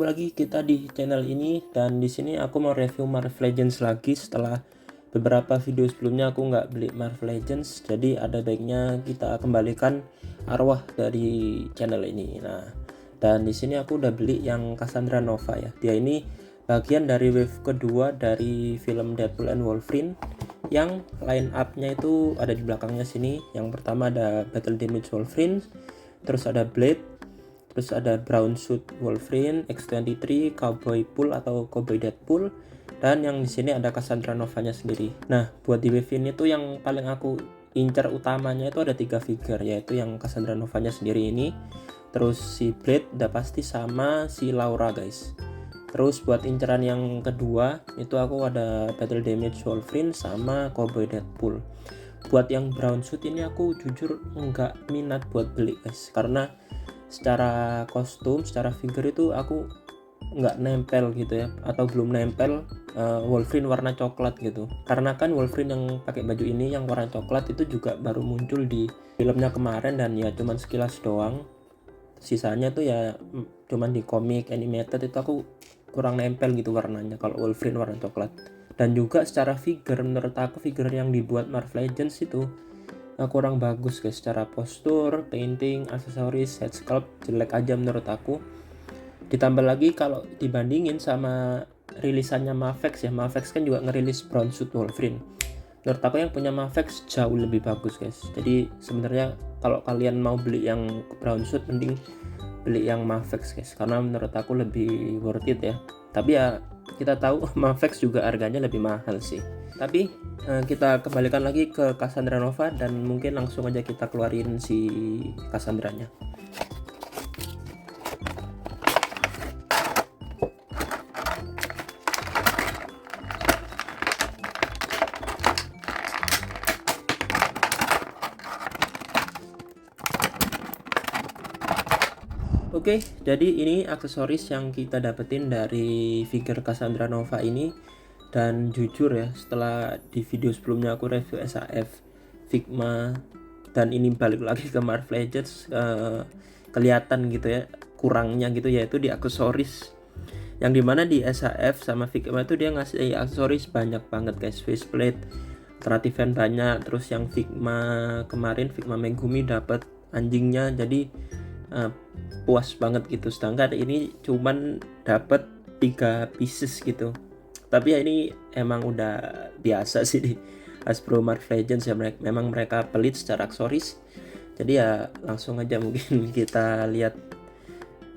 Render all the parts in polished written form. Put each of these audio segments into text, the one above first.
lagi kita di channel ini, dan di sini aku mau review Marvel Legends lagi setelah beberapa video sebelumnya aku nggak beli Marvel Legends. Jadi ada baiknya kita kembalikan arwah dari channel ini. Nah, dan di sini aku udah beli yang Cassandra Nova ya. Dia ini bagian dari wave kedua dari film Deadpool and Wolverine. Yang line up-nya itu ada di belakangnya sini. Yang pertama ada Battle Damage Wolverine, terus ada Blade, terus ada Brown Suit Wolverine, X-23, Cowboy Pool atau Cowboy Deadpool, dan yang di sini ada Cassandra Nova-nya sendiri. Nah, buat di wave ini tuh yang paling aku incar utamanya itu ada 3 figure, yaitu yang Cassandra Nova-nya sendiri ini, terus si Blade udah pasti, sama si Laura guys. Terus buat inceran yang kedua itu aku ada Battle Damage Wolverine sama Cowboy Deadpool. Buat yang Brown Suit ini aku jujur nggak minat buat beli guys, karena secara kostum, secara figure itu aku nggak nempel gitu ya, atau belum nempel Wolverine warna coklat gitu. Karena kan Wolverine yang pakai baju ini yang warna coklat itu juga baru muncul di filmnya kemarin, dan ya cuman sekilas doang. Sisanya tuh ya cuman di komik animated itu aku kurang nempel gitu warnanya kalau Wolverine warna coklat. Dan juga secara figure, menurut aku figure yang dibuat Marvel Legends itu kurang bagus guys, secara postur, painting, aksesoris, head sculpt jelek aja menurut aku. Ditambah lagi kalau dibandingin sama rilisannya Mafex ya, Mafex kan juga ngerilis Brown Suit Wolverine. Menurut aku yang punya Mafex jauh lebih bagus guys. Jadi sebenarnya kalau kalian mau beli yang Brown Suit, mending beli yang Mafex guys, karena menurut aku lebih worth it ya. Tapi ya kita tahu Mafex juga harganya lebih mahal sih. Tapi kita kembalikan lagi ke Cassandra Nova, dan mungkin langsung aja kita keluarin si Cassandranya. Oke, jadi ini aksesoris yang kita dapetin dari figure Cassandra Nova ini. Dan jujur ya, setelah di video sebelumnya aku review SAF, Figma, dan ini balik lagi ke Marvel Legends, kelihatan gitu ya kurangnya gitu, yaitu di aksesoris. Yang dimana di SAF sama Figma itu dia ngasih aksesoris banyak banget guys, faceplate, alternatif fan banyak. Terus yang Figma kemarin, Figma Megumi dapat anjingnya, jadi puas banget gitu. Sedangkan ini cuman dapat 3 pieces gitu. Tapi ya ini emang udah biasa sih di Hasbro Marvel Legends ya, memang mereka pelit secara aksesoris. Jadi ya langsung aja mungkin kita lihat.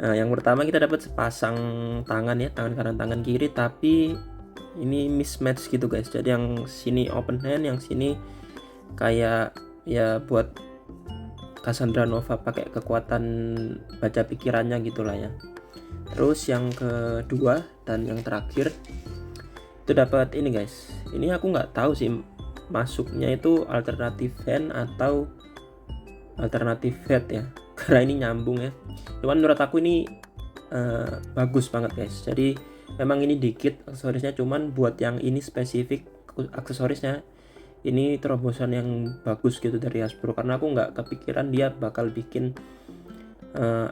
Nah, yang pertama kita dapat sepasang tangan ya, tangan kanan tangan kiri, tapi ini mismatch gitu guys. Jadi yang sini open hand, yang sini kayak ya buat Cassandra Nova pakai kekuatan baca pikirannya gitulah ya. Terus yang kedua dan yang terakhir itu dapat ini guys. Ini aku nggak tahu sih masuknya itu alternatif fan atau alternatif head ya, karena ini nyambung ya. Cuman menurut aku ini bagus banget guys. Jadi memang ini dikit aksesorisnya, cuman buat yang ini spesifik aksesorisnya ini terobosan yang bagus gitu dari Hasbro, karena aku nggak kepikiran dia bakal bikin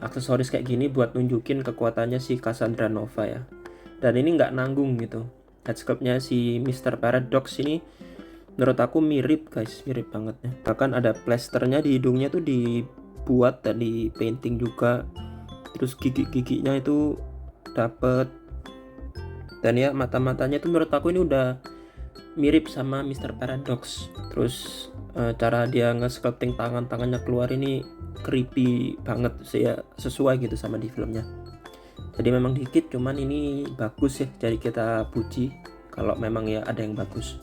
aksesoris kayak gini buat nunjukin kekuatannya si Cassandra Nova ya. Dan ini nggak nanggung gitu. Head sculpt-nya si Mr. Paradox ini menurut aku mirip guys, mirip banget ya. Bahkan ada plasternya di hidungnya tuh dibuat dan di painting juga. Terus gigi-giginya itu dapet, dan ya mata-matanya tuh menurut aku ini udah mirip sama Mr. Paradox. Terus cara dia nge-sculpting tangannya keluar ini creepy banget sih ya, sesuai gitu sama di filmnya. Jadi memang dikit, cuman ini bagus ya, jadi kita puji kalau memang ya ada yang bagus.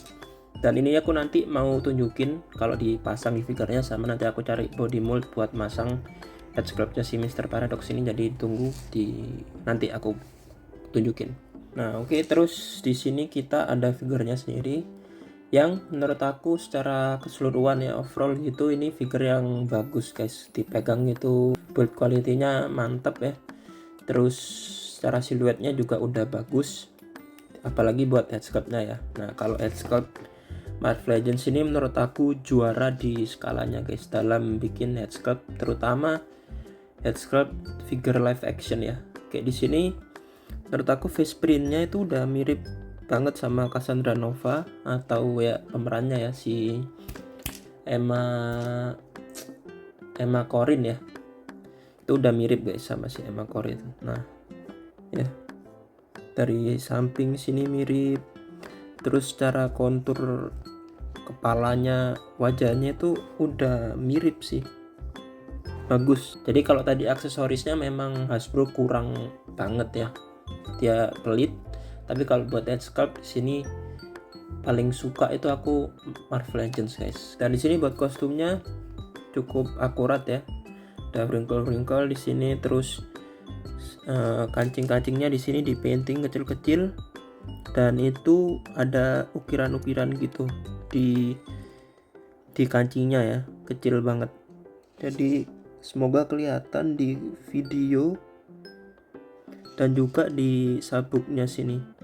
Dan ini aku nanti mau tunjukin kalau dipasang di figurnya, sama nanti aku cari body mold buat masang head sculptnya si Mr. Paradox ini. Jadi tunggu nanti aku tunjukin. Nah oke, terus di sini kita ada figurnya sendiri yang menurut aku secara keseluruhan ya, overall gitu, ini figure yang bagus guys. Dipegang itu build quality-nya mantap ya. Terus secara siluetnya juga udah bagus, apalagi buat head sculpt-nya ya. Nah kalau head sculpt Marvel Legends ini menurut aku juara di skalanya guys dalam bikin head sculpt, terutama head sculpt figure live action ya. Kayak di sini menurut aku face printnya itu udah mirip banget sama Cassandra Nova, atau ya pemerannya ya si Emma Corrin ya, itu udah mirip guys sama si Emma Corrin. Nah ya, dari samping sini mirip, terus cara kontur kepalanya, wajahnya itu udah mirip sih, bagus. Jadi kalau tadi aksesorisnya memang Hasbro kurang banget ya, dia pelit. Tapi kalau buat head sculpt di sini paling suka itu aku Marvel Legends guys. Dan di sini buat kostumnya cukup akurat ya, ada wrinkle di sini, terus kancing-kancingnya di sini di painting kecil-kecil, dan itu ada ukiran-ukiran gitu di kancingnya ya, kecil banget. Jadi semoga kelihatan di video dan juga di sabuknya sini.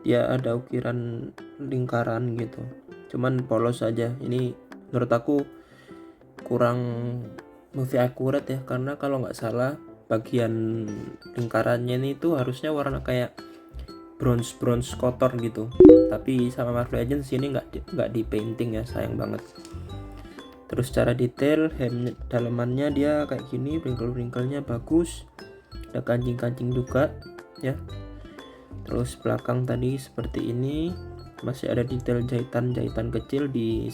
Dia ada ukiran lingkaran gitu, cuman polos aja. Ini menurut aku kurang movie akurat ya, karena kalau nggak salah bagian lingkarannya ini tuh harusnya warna kayak bronze kotor gitu, tapi sama Marvel Legends ini nggak di painting ya, sayang banget. Terus secara detail hem dalamannya dia kayak gini, wrinkle-wrinkle-nya bagus, ada kancing-kancing juga ya. Terus belakang tadi seperti ini, masih ada detail jahitan kecil di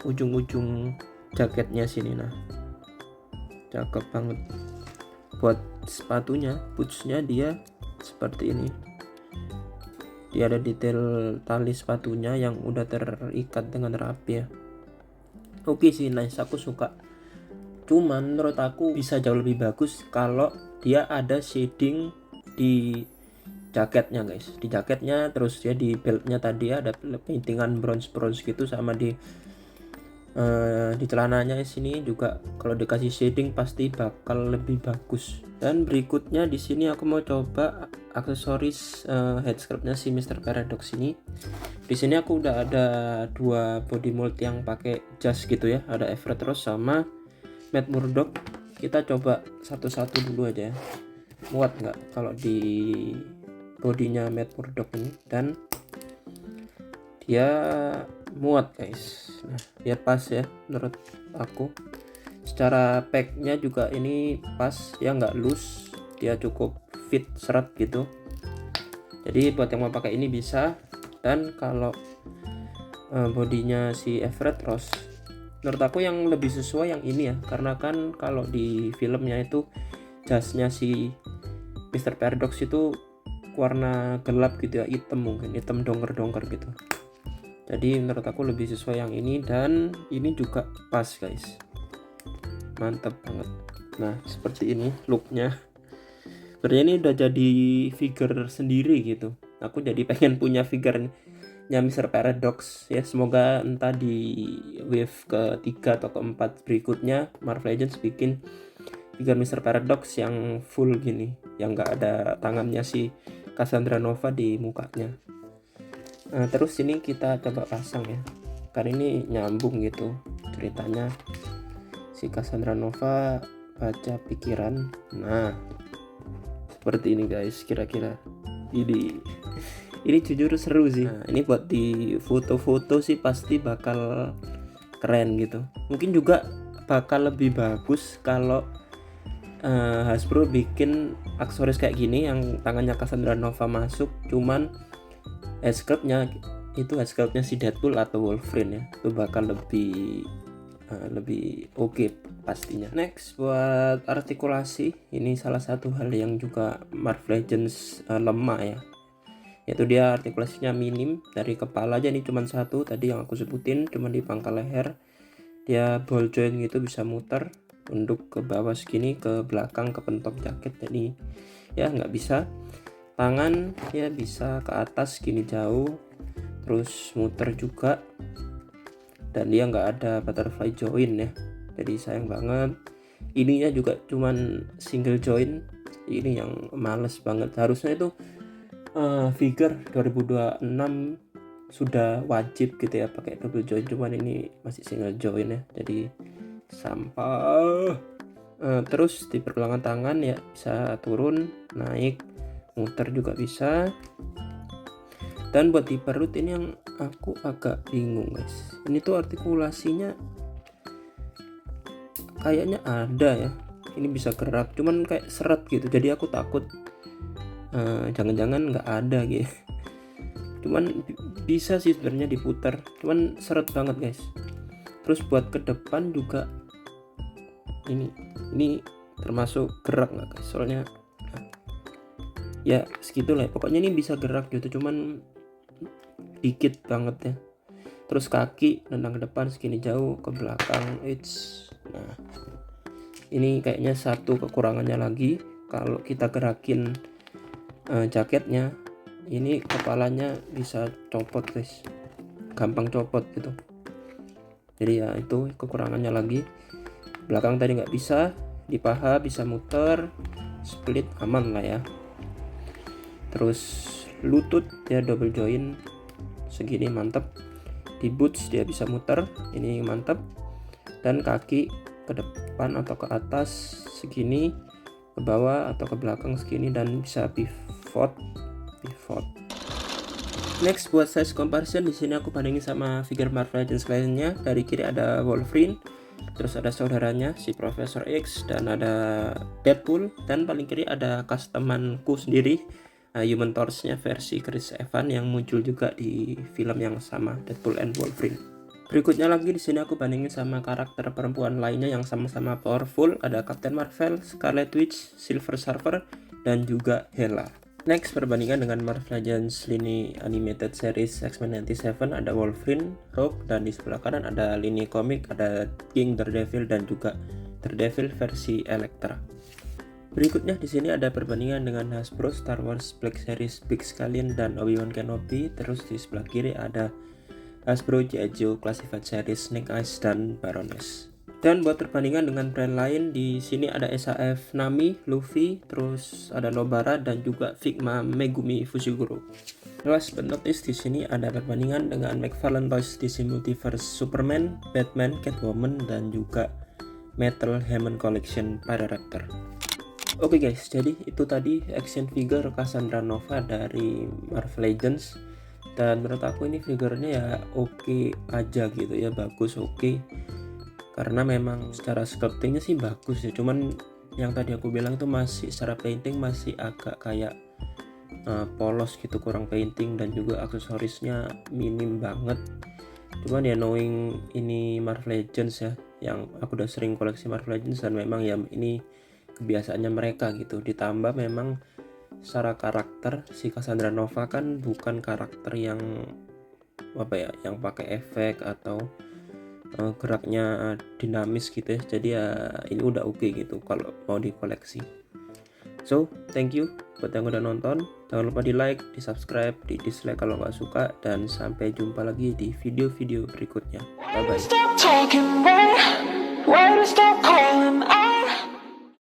ujung-ujung jaketnya sini. Nah cakep banget. Buat sepatunya, bootsnya dia seperti ini, dia ada detail tali sepatunya yang udah terikat dengan rapi ya. Oke sih, nice, aku suka. Cuman menurut aku bisa jauh lebih bagus kalau dia ada shading di jaketnya guys, di jaketnya. Terus ya di beltnya tadi ada paintingan bronze gitu, sama di celananya sini juga kalau dikasih shading pasti bakal lebih bagus. Dan berikutnya di sini aku mau coba aksesoris head sculptnya si Mr. Paradox ini. Di sini aku udah ada dua body mold yang pakai jas gitu ya, ada Everett Ross sama Matt Murdock. Kita coba satu-satu dulu aja ya, muat nggak kalau di bodinya Matt Murdock ini. Dan dia muat guys. Nah dia pas ya menurut aku. Secara packnya juga ini pas ya, nggak loose, dia cukup fit seret gitu. Jadi buat yang mau pakai ini bisa. Dan kalau bodinya si Everett Ross, menurut aku yang lebih sesuai yang ini ya, karena kan kalau di filmnya itu jasnya si Mr. Paradox itu warna gelap gitu ya, mungkin hitam dongker gitu. Jadi menurut aku lebih sesuai yang ini, dan ini juga pas guys, mantap banget. Nah seperti ini looknya. Sebenarnya ini udah jadi figure sendiri gitu, aku jadi pengen punya figurnya Mr. Paradox ya. Semoga entah di wave ketiga atau keempat berikutnya Marvel Legends bikin figure Mr. Paradox yang full gini, yang nggak ada tangannya si Cassandra Nova di mukanya. Nah terus ini kita coba pasang ya, karena ini nyambung gitu ceritanya. Si Cassandra Nova baca pikiran. Nah seperti ini guys, kira-kira ini jujur seru sih. Nah ini buat di foto-foto sih pasti bakal keren gitu. Mungkin juga bakal lebih bagus kalau Hasbro bikin aksesoris kayak gini yang tangannya Cassandra Nova masuk, cuman headsculptnya si Deadpool atau Wolverine ya, itu bakal lebih oke pastinya. Next buat artikulasi, ini salah satu hal yang juga Marvel Legends lemah ya, yaitu dia artikulasinya minim. Dari kepala aja ini cuma satu tadi yang aku sebutin, cuma di pangkal leher dia ball joint gitu, bisa muter tunduk ke bawah segini, ke belakang, ke pentok jaket. Jadi ya nggak bisa. Tangan ya bisa ke atas gini jauh, terus muter juga, dan dia nggak ada butterfly joint ya, jadi sayang banget. Ininya juga cuman single joint, ini yang males banget. Harusnya itu figure 2026 sudah wajib gitu ya pakai double joint, cuman ini masih single joint ya, jadi sampah. Terus di pergelangan tangan ya bisa turun naik, muter juga bisa. Dan buat di perut ini yang aku agak bingung guys, ini tuh artikulasinya kayaknya ada ya, ini bisa gerak cuman kayak seret gitu, jadi aku takut jangan-jangan nggak ada gitu. Cuman bisa sih sebenarnya diputar, cuman seret banget guys. Terus buat ke depan juga ini termasuk gerak nggak guys, soalnya ya segitulah, pokoknya ini bisa gerak gitu cuman dikit banget ya. Terus kaki nendang ke depan segini jauh, ke belakang nah ini kayaknya satu kekurangannya lagi. Kalau kita gerakin jaketnya, ini kepalanya bisa copot guys, gampang copot gitu. Jadi ya itu kekurangannya lagi. Belakang tadi nggak bisa, di paha bisa muter, split aman lah ya. Terus lutut dia double joint segini mantep. Di boots dia bisa muter, ini mantep. Dan kaki ke depan atau ke atas segini, ke bawah atau ke belakang segini, dan bisa pivot. Next buat size comparison, di sini aku bandingin sama figure Marvel Legends lainnya. Dari kiri ada Wolverine, terus ada saudaranya si Professor X, dan ada Deadpool, dan paling kiri ada customanku sendiri, Human Torch-nya versi Chris Evans yang muncul juga di film yang sama, Deadpool and Wolverine. Berikutnya lagi di sini aku bandingin sama karakter perempuan lainnya yang sama-sama powerful, ada Captain Marvel, Scarlet Witch, Silver Surfer, dan juga Hela. Next, perbandingan dengan Marvel Legends lini animated series X-Men 97, ada Wolverine, Rogue, dan di sebelah kanan ada lini komik, ada King, Daredevil, dan juga Daredevil versi Elektra. Berikutnya di sini ada perbandingan dengan Hasbro Star Wars Black Series Big Stallion dan Obi-Wan Kenobi. Terus di sebelah kiri ada Hasbro G.I. Joe Classified Series Snake Eyes dan Baroness. Dan buat perbandingan dengan brand lain, di sini ada SAF Nami, Luffy, terus ada Nobara, dan juga Figma Megumi Fushiguro. Last but not least, di sini ada perbandingan dengan McFarlane Toys DC Multiverse Superman, Batman, Catwoman, dan juga Metal Hammond Collection Pyroraptor. Oke guys, jadi itu tadi action figure Cassandra Nova dari Marvel Legends. Dan menurut aku ini figurnya ya oke aja gitu ya, bagus, oke. Karena memang secara sculptingnya sih bagus ya, cuman yang tadi aku bilang itu masih secara painting masih agak kayak polos gitu, kurang painting, dan juga aksesorisnya minim banget. Cuman ya knowing ini Marvel Legends ya, yang aku udah sering koleksi Marvel Legends, dan memang ya ini kebiasaannya mereka gitu. Ditambah memang secara karakter si Cassandra Nova kan bukan karakter yang yang pakai efek atau geraknya dinamis gitu ya. Jadi ya ini udah oke gitu kalau mau dikoleksi. So thank you buat yang udah nonton, jangan lupa di like, di subscribe, di dislike kalau nggak suka, dan sampai jumpa lagi di video-video berikutnya. Bye bye.